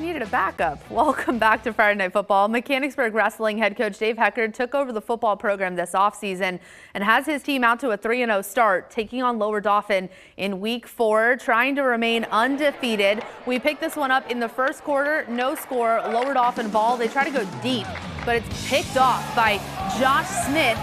needed a backup. Welcome back to Friday Night Football. Mechanicsburg Wrestling head coach Dave Heckard took over the football program this offseason and has his team out to a 3-0 start, taking on Lower Dauphin in week 4, trying to remain undefeated. We picked this one up in the first quarter, no score, Lower Dauphin ball. They try to go deep, but it's picked off by Josh Smith.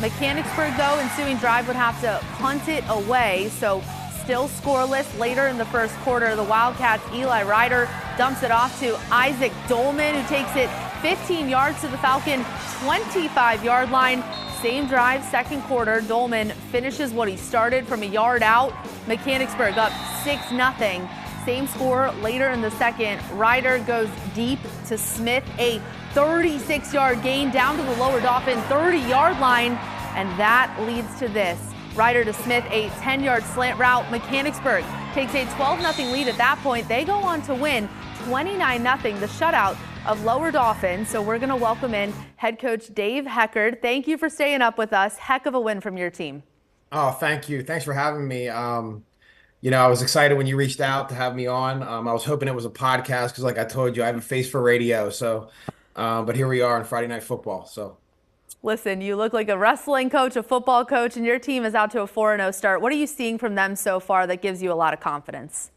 Mechanicsburg, though, ensuing drive would have to punt it away, so still scoreless. Later in the first quarter, the Wildcats' Eli Ryder dumps it off to Isaac Dolman, who takes it 15 yards to the Falcon 25-yard line. Same drive, second quarter. Dolman finishes what he started from a yard out. Mechanicsburg up 6-0. Same score later in the second. Ryder goes deep to Smith, a 36-yard gain down to the Lower Dauphin 30-yard line, and that leads to this. Ryder to Smith, a 10-yard slant route. Mechanicsburg takes a 12-0 lead at that point. They go on to win 29-0, the shutout of Lower Dauphin. So we're going to welcome in head coach Dave Heckard. Thank you for staying up with us. Heck of a win from your team. Oh, thank you. Thanks for having me. I was excited when you reached out to have me on. I was hoping it was a podcast because, like I told you, I have a face for radio. So, but here we are on Friday Night Football. So. Listen, you look like a wrestling coach, a football coach, and your team is out to a 4-0 start. What are you seeing from them so far that gives you a lot of confidence?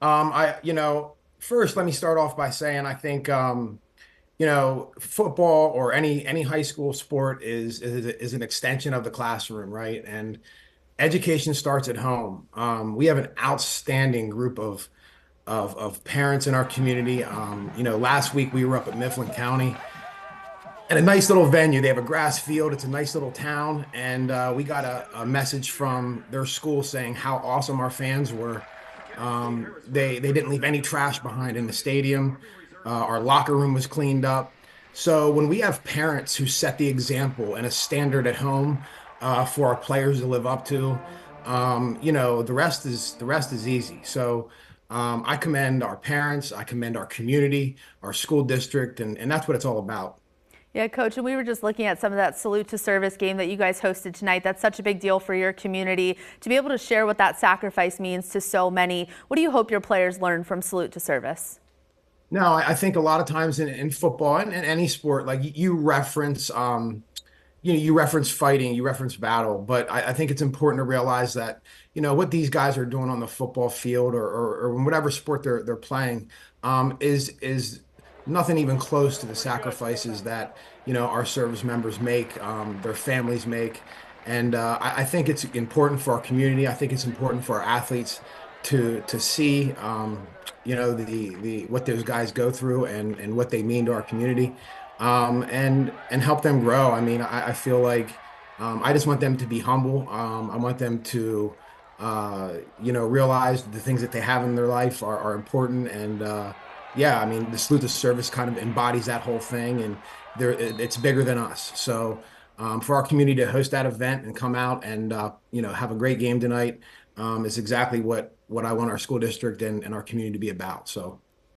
First, let me start off by saying I think, football or any high school sport is an extension of the classroom, right? And education starts at home. We have an outstanding group of parents in our community. Last week we were up at Mifflin County. And a nice little venue. They have a grass field. It's a nice little town. And we got a message from their school saying how awesome our fans were. They didn't leave any trash behind in the stadium. Our locker room was cleaned up. So when we have parents who set the example and a standard at home for our players to live up to, the rest is easy. So I commend our parents. I commend our community, our school district, and that's what it's all about. Yeah, Coach, and we were just looking at some of that salute to service game that you guys hosted tonight. That's such a big deal for your community to be able to share what that sacrifice means to so many. What do you hope your players learn from salute to service? No, I think a lot of times in football and in any sport, like you reference, you reference fighting, you reference battle, but I think it's important to realize that, what these guys are doing on the football field or in whatever sport they're playing, is nothing even close to the sacrifices that our service members make, their families make, and I think it's important for our community. I think it's important for our athletes to see the what those guys go through and what they mean to our community, and help them grow. I mean, I feel like I just want them to be humble. I want them to realize the things that they have in their life are important, and yeah, I mean, the salute to service kind of embodies that whole thing, and it's bigger than us. So for our community to host that event and come out and have a great game tonight is exactly what I want our school district and our community to be about. So